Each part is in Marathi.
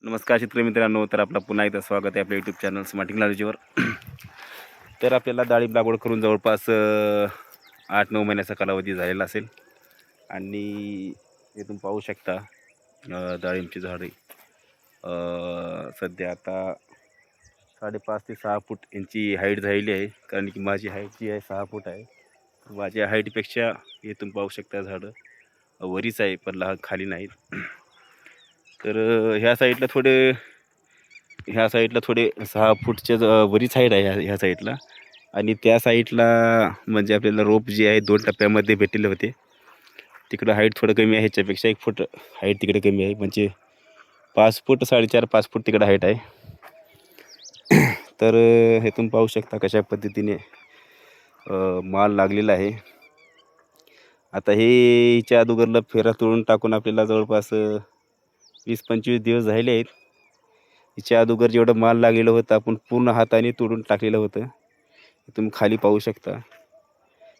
नमस्कार शेतकरी मित्रांनो, तर आपलं पुन्हा एकदा स्वागत आहे आपल्या यूट्यूब चॅनल स्मार्ट टेक्नॉलॉजीवर. तर आपल्याला डाळिंब लागवड करून जवळपास 8-9 महिन्याचा कालावधी झालेला असेल आणि इथून पाहू शकता डाळिंबची झाडे सध्या आता 5.5 ते 6 फूट यांची हाईट झालेली आहे. कारण की माझी हाईट जी आहे 6 फूट आहे. माझ्या हाईटपेक्षा इथून पाहू शकता झाडं वरीच आहे, पण खाली नाहीत. तर ह्या साईडला थोडे 6 फूटच्या वरीच हाईट आहे ह्या साईडला. आणि त्या साईडला म्हणजे आपल्याला रोप जे आहे 2 टप्प्यामध्ये भेटलेले होते. तिकडं हाईट थोडं कमी आहे, ह्याच्यापेक्षा 1 फूट हाईट तिकडे कमी आहे. म्हणजे 5 फूट 4.5 फूट तिकडे हाईट आहे. तर हेतून पाहू शकता कशा पद्धतीने माल लागलेला आहे. आता हे हिच्या अगोदरला फेरा तोडून टाकून आपल्याला जवळपास 20-25 दिवस झाले आहेत. हिच्या अगोदर जेवढं माल लागलेलं होतं आपण पूर्ण हाताने तोडून टाकलेलं होतं. तुम्ही खाली पाहू शकता.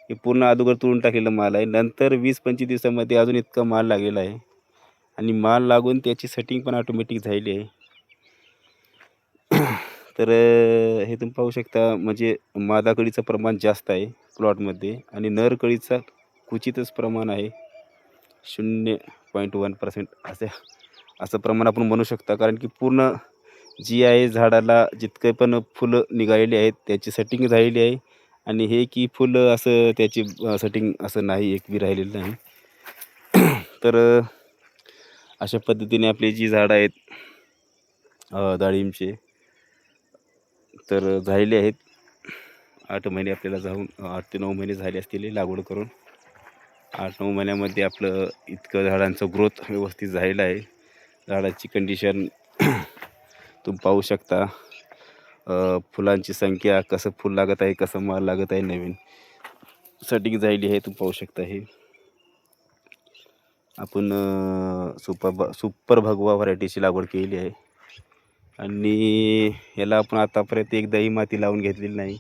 हे पूर्ण अगोदर तोडून टाकलेलं माल आहे. नंतर 20-25 दिवसामध्ये अजून इतका माल लागलेला आहे आणि माल लागून त्याची सेटिंग पण ऑटोमॅटिक झालेली आहे. तर हे तुम्ही पाहू शकता, म्हणजे मादा कळीचं प्रमाण जास्त आहे प्लॉटमध्ये आणि नर कळीचं क्वचितच प्रमाण आहे. 0.1% असं प्रमाण आपण म्हणू शकता. कारण की पूर्ण जी आहे झाडाला जितके पण फुलं निघालेली आहेत त्याची सेटिंग झालेली आहे. आणि हे की फुलं असं त्याची सेटिंग असं नाही, एक बी राहिलेलं नाही. तर अशा पद्धतीने आपली जी झाडं आहेत डाळिंबचे तर झालेली आहेत. 8 महिने आपल्याला जाऊन 8 ते 9 महिने झाले असतील लागवड करून. 8-9 महिन्यामध्ये आपलं इतकं झाडांचं ग्रोथ व्यवस्थित झालेलं आहे. झाडाची कंडिशन तुम्ही पाहू शकता. फुलांची संख्या, कसं फुल लागत आहे, कसं माल लागत आहे, नवीन सेटिंग झालेली आहे. तुम्ही पाहू शकता. हे आपण सुपर भगवा व्हरायटीची लागवड केलेली आहे आणि याला आपण आतापर्यंत एकदाही माती लावून घेतलेली नाही.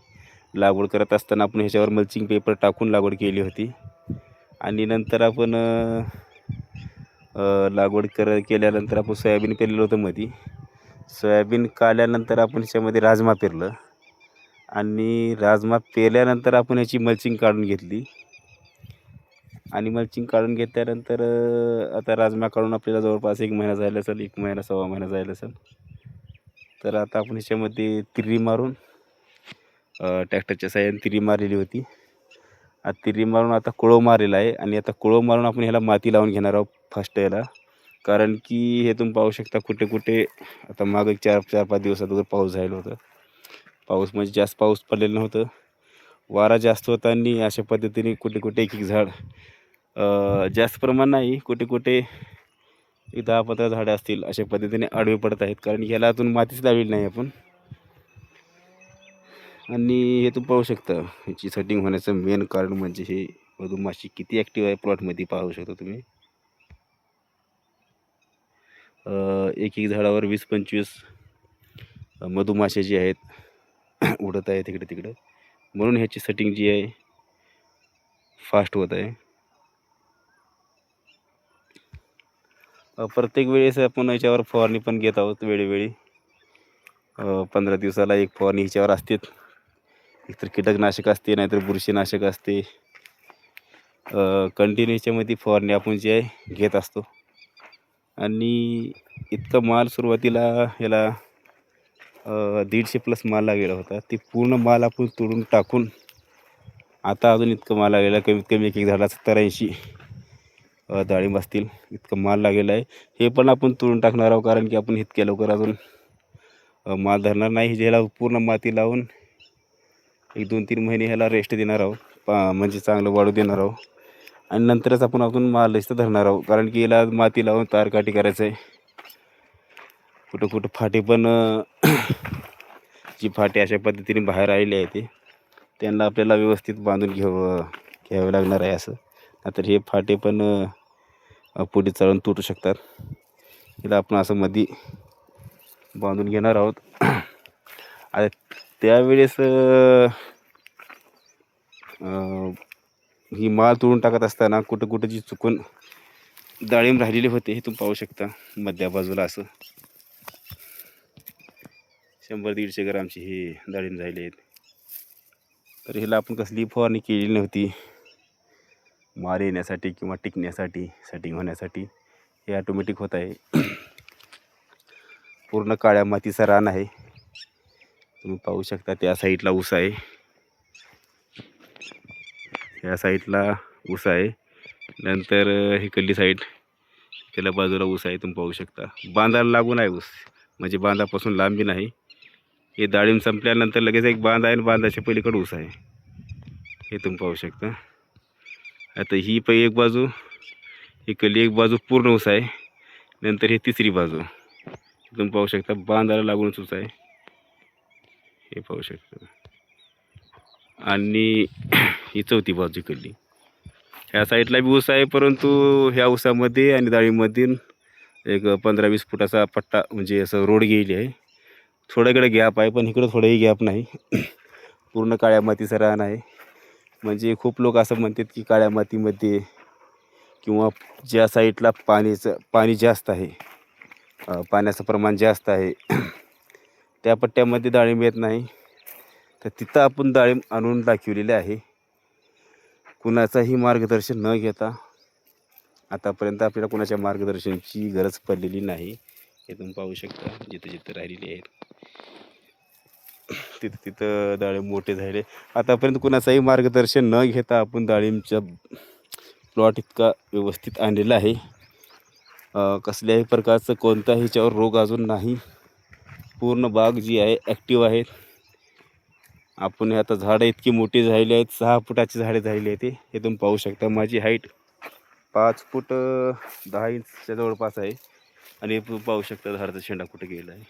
लागवड करत असताना आपण ह्याच्यावर मल्चिंग पेपर टाकून लागवड केली होती आणि नंतर आपण लागवड केल्यानंतर आपण सोयाबीन पेरलेलं होतं मध्ये. सोयाबीन काढल्यानंतर आपण ह्याच्यामध्ये राजमा पेरलं आणि राजमा पेरल्यानंतर आपण ह्याची मल्चिंग काढून घेतली आणि मल्चिंग काढून घेतल्यानंतर आता राजमा काढून आपल्याला जवळपास 1 महिना झाला असेल, 1 महिना सव्वा महिना झाला असेल. तर आता आपण ह्याच्यामध्ये तिरी मारून ट्रॅक्टरच्या साहाय्याने तिरी मारलेली होती. तिरी मारून आता कुळव मारलेला आहे आणि आता कुळव मारून आपण ह्याला माती लावून घेणार आहोत फर्स्ट याला. कारण की हे तुम्ही पाहू शकता कुठे कुठे आता मागं 4-5 दिवस अगोदर पाऊस झालेला होता. पाऊस म्हणजे जास्त पाऊस पडलेलं नव्हतं, वारा जास्त होता आणि अशा पद्धतीने कुठे कुठे एक झाड जास्त प्रमाण नाही, कुठे कुठे 10-15 झाडं असतील अशा पद्धतीने आडवे पडत आहेत. कारण याला अजून मातीच लावलेली नाही आपण. आणि हे तुम्ही पाहू शकता ह्याची सेटिंग होण्याचं मेन कारण म्हणजे हे मधुमाशी किती ॲक्टिव्ह आहे प्लॉटमध्ये पाहू शकता तुम्ही. एक झाडावर 20-25 मधुमाशा जी आहेत उडत आहेत इकडे तिकडे, म्हणून ह्याची सेटिंग जी आहे फास्ट होत आहे. प्रत्येक वेळेस आपण याच्यावर फवारणी पण घेत आहोत वेळोवेळी. 15 दिवसाला एक फवारणी ह्याच्यावर असतेच. एकतर कीटकनाशक असते, नाहीतर बुरशीनाशक असते. कंटिन्यू ह्याच्यामध्ये फवारणी आपण जे आहे घेत असतो. आणि इतका माल सुरुवातीला ह्याला 150+ माल लागलेला होता. ते पूर्ण माल आपण तोडून टाकून आता अजून इतकं माल लागलेला, कमीत कमी एक झाडाला 70-80 डाळिंब असतील इतकं माल लागलेला आहे. हे पण आपण तोडून टाकणार आहोत, कारण की आपण इतक्या लवकर अजून माल धरणार नाही. ह्याला पूर्ण माती लावून 1-2-3 महिने ह्याला रेस्ट देणार आहोत, म्हणजे चांगलं वाढू देणार आहोत आणि नंतरच आपण अजून माल इथं धरणार आहोत. कारण की याला माती लावून तारकाठी करायचं आहे. कुठं कुठं फाटे पण जी फाटे अशा पद्धतीने बाहेर आलेली आहे ते त्यांना आपल्याला व्यवस्थित बांधून घ्यावं लागणार आहे. असं नाहीतर हे फाटे पण पुढे चालून तुटू शकतात. याला आपण असं मध्ये बांधून घेणार आहोत. आता त्यावेळेस ही माल तोडून टाकत असताना कुठं कुठं जी चुकून डाळिंब राहिलेले होते हे तुम्ही पाहू शकता मध्या बाजूला असं. 100-150 ग्रामची हे डाळिंब झाले आहेत. तर ह्याला आपण कसली फवारणी केलेली नव्हती मार येण्यासाठी किंवा टिकण्यासाठी, सेटिंग होण्यासाठी. हे ऑटोमॅटिक होत आहे. पूर्ण काळ्या मातीचं रान आहे. तुम्ही पाहू शकता त्या साईडला ऊस आहे, या साईडला ऊस आहे. नंतर ही कल्ली साईड, त्याला बाजूला ऊस आहे. तुम्ही पाहू शकता बांधाला लागून आहे ऊस, म्हणजे बांधापासून लांबी नाही. हे डाळिंब संपल्यानंतर लगेच एक बांध आहे आणि बांधाच्या पलीकडे ऊस आहे, हे तुम्ही पाहू शकता. आता ही एक बाजू, ही कल्ली एक बाजू पूर्ण ऊस आहे. नंतर ही तिसरी बाजू तुम्ही पाहू शकता बांधाला लागूनच ऊस आहे, हे पाहू शकता. आणि ही चौथी बाजू कल्ली, ह्या साईडला बी ऊस आहे, परंतु ह्या ऊसामध्ये आणि डाळीमध्ये एक 15-20 फुटाचा पट्टा, म्हणजे असं रोड गेली आहे. थोडं इकडे गॅप आहे, पण इकडं थोडंही गॅप नाही. पूर्ण काळ्या मातीचं रान आहे. म्हणजे खूप लोक असं म्हणतात की काळ्या मातीमध्ये किंवा ज्या साईडला पाणी जास्त आहे, पाण्याचं प्रमाण जास्त आहे, त्या पट्ट्यामध्ये डाळिंब येत नाही. तर तिथं आपण डाळिंब आणून दाखवलेले आहे. कुणाचाही मार्गदर्शन न घेता आतापर्यंत आपल्याला कुणाच्या मार्गदर्शनाची गरज पडलेली नाही. हे तुम्ही पाहू शकता जिथं जिथं राहिलेली आहेत, तिथं तिथं डाळिंब मोठे झाले. आतापर्यंत कुणाचाही मार्गदर्शन न घेता आपण डाळिंबचा प्लॉट इतका व्यवस्थित आणलेला आहे. कसल्याही प्रकारचं कोणताही ह्याच्यावर रोग अजून नाही. पूर्ण बाग जी आहे ॲक्टिव्ह आहेत. आपण आता झाडं इतकी मोठी झालेली आहेत, 6 फुटाची झाडे झालेली आहेत. हे तुम्ही पाहू शकता. माझी हाईट 5 फूट 10 इंचच्या जवळपास आहे. आणि तुम्ही पाहू शकता झाडाचा शेंडा कुठे गेला आहे.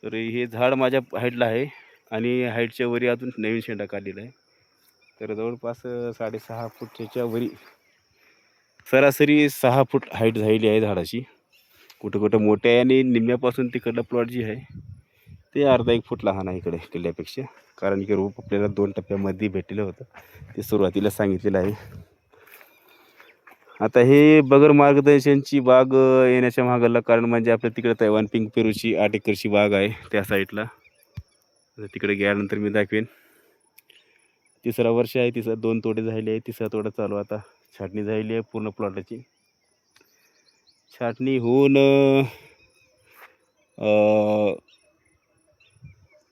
तर हे झाड माझ्या हाईटला आहे आणि हाईटच्या वरी अजून नवीन शेंडा काढलेला आहे. तर जवळपास 6.5 फूटच्या वरी, सरासरी 6 फूट हाईट झालेली आहे झाडाची. कुठं कुठं मोठे आहे आणि निम्म्यापासून तिकडलं प्लॉट जी आहे ते अर्धा 1 फूट लहान आहे इकडे किल्ल्यापेक्षा. कारण की रोप आपल्याला 2 टप्प्यामध्ये भेटलेलं होतं, ते सुरुवातीला सांगितलेलं आहे. आता हे बगर मार्गदर्शनची बाग येण्याच्या मागलं कारण म्हणजे आपल्या तिकडे तैवान पिंक पेरूची 8 एकरची बाग आहे त्या साईडला. तिकडे गेल्यानंतर मी दाखवेन. 3रा वर्ष आहे, 2 तोडे झाले आहे, 3रा तोडा चालू. आता छाटणी झालेली आहे पूर्ण प्लॉटाची. छाटणी होऊन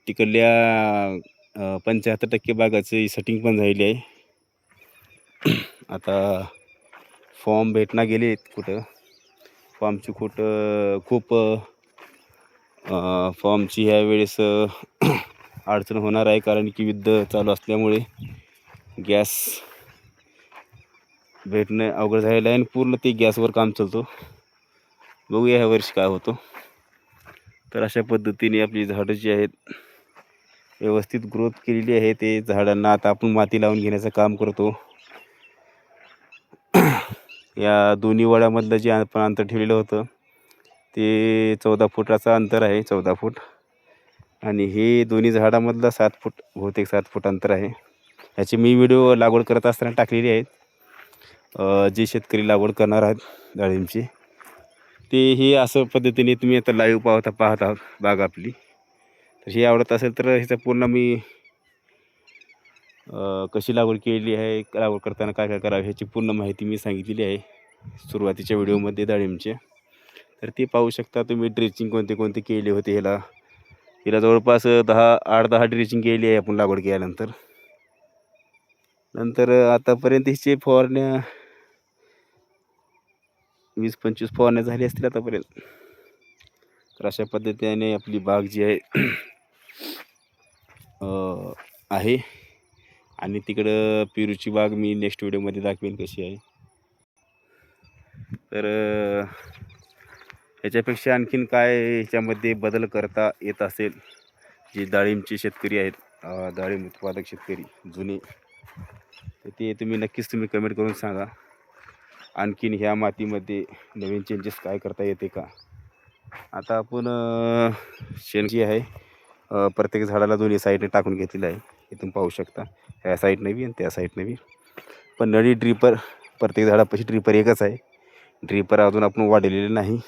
तिकडल्या 75% बागाची सेटिंग पण झालेली आहे. आता फॉर्म भेटना गेले कुठं, फॉर्मची खूप फॉर्मची ह्या वेळेस अडचण होणार आहे. कारण की युद्ध चालू असल्यामुळे गॅस भेटणं अवघड झालेलं आहे आणि पूर्ण ते गॅसवर काम चालतो. बघूया ह्या वर्षी काय होतं. तर अशा पद्धतीने आपली झाडं जी आहेत व्यवस्थित ग्रोथ केलेली आहे. ते झाडांना आता आपण माती लावून घेण्याचं काम करतो. या दोन्ही वड्यामधलं जे आपण अंतर ठेवलेलं होतं ते 14 फुटाचं अंतर आहे, 14 फूट. आणि हे दोन्ही झाडामधलं 7 फूट, बहुतेक 7 फूट अंतर आहे. ह्याची मी व्हिडिओ लागवड करत असताना टाकलेली आहेत. जे शेतकरी लागवड करणार आहेत डाळिंबची, ते हे असं पद्धतीने तुम्ही आता लाईव्ह पाहत आहात बाग आपली. तर हे आवडत असेल तर ह्याचं पूर्ण मी कशी लागवड केलेली आहे, लागवड करताना काय काय करावं ह्याची पूर्ण माहिती मी सांगितलेली आहे सुरुवातीच्या व्हिडिओमध्ये डाळिंबचे. तर ते पाहू शकता तुम्ही. ड्रेचिंग कोणते कोणते केले होते हिला जवळपास 8-10 ड्रेचिंग केली आहे आपण लागवड केल्यानंतर. नंतर आतापर्यंत हिचे फवारण्या 20-25 फवारण्या झाली असतील आतापर्यंत. तर अशा पद्धतीने आपली बाग जी आहे. आणि तिकडं पेरूची बाग मी नेक्स्ट व्हिडिओमध्ये दाखवेन कशी आहे. तर ह्याच्यापेक्षा आणखीन काय ह्याच्यामध्ये बदल करता येत असेल, जे डाळिंबचे शेतकरी आहेत, डाळिंब उत्पादक शेतकरी जुने, तर ते नक्कीच तुम्ही कमेंट करून सांगा. आणखीन ह्या मातीमध्ये नवीन चेंजेस काय करता येते का. आता आपण शेण जी आहे प्रत्येक झाडाला दोन्ही साईडने टाकून घेतलेलं आहे. हे तुम्ही पाहू शकता. ह्या साईडने बी आणि त्या साईडने बी. पण नळी ड्रिपर प्रत्येक झाडापाशी ड्रिपर एकच आहे. ड्रिपर अजून आपण वाढलेलं नाही.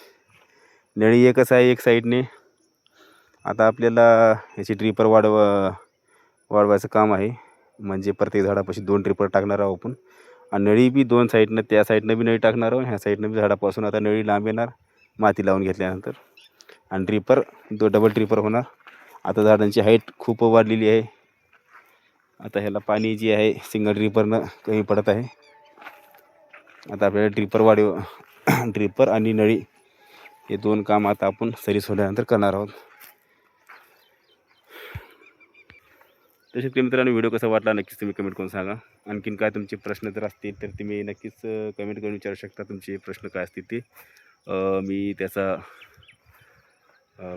नळी एकच आहे एक साईडने. आता आपल्याला ह्याची ड्रिपर वाढवायचं काम आहे. म्हणजे प्रत्येक झाडापाशी 2 ड्रिपर टाकणार आहोत आपण. आणि नळी बी 2 साईडनं, त्या साईडनं बी नळी टाकणार आहोत, ह्या साईडनं बी झाडापासून आता नळी लांब येणार माती लावून घेतल्यानंतर. आणि ड्रिपर डबल ड्रिपर होणार. आता झाडांची हाईट खूप वाढलेली आहे. आता ह्याला पाणी जे आहे सिंगल ड्रिपरनं कमी पडत आहे. आता आपल्याला ड्रिपर आणि नळी हे 2 काम आता आपण सरी सोडल्यानंतर करणार आहोत. तसेच मित्रांनो, व्हिडिओ कसा वाटला नक्कीच तुम्ही कमेंट करून सांगा. आणखीन काय तुमचे प्रश्न जर असतील तर तुम्ही नक्कीच कमेंट करून विचारू शकता. तुमचे प्रश्न काय असतील ते मी त्याचा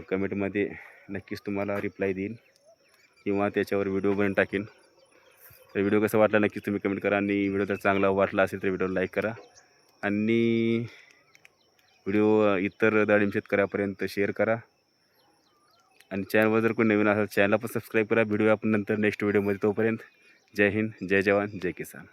कमेंटमध्ये नक्कीच तुम्हाला रिप्लाय देईन किंवा त्याच्यावर व्हिडिओ बनवून टाकेन. तर व्हिडिओ कसा वाटला नक्कीच तुम्ही कमेंट करा. आणि व्हिडिओ जर चांगला वाटला असेल तर व्हिडिओला लाईक करा. आणि व्हिडिओ इतर डाळिंब शेतकऱ्यापर्यंत शेअर करा. आणि चॅनलवर जर कोणी नवीन असेल चॅनलला पण सबस्क्राईब करा. व्हिडिओ आपण नंतर नेक्स्ट व्हिडिओमध्ये. तोपर्यंत जय हिंद, जय जवान, जय किसान.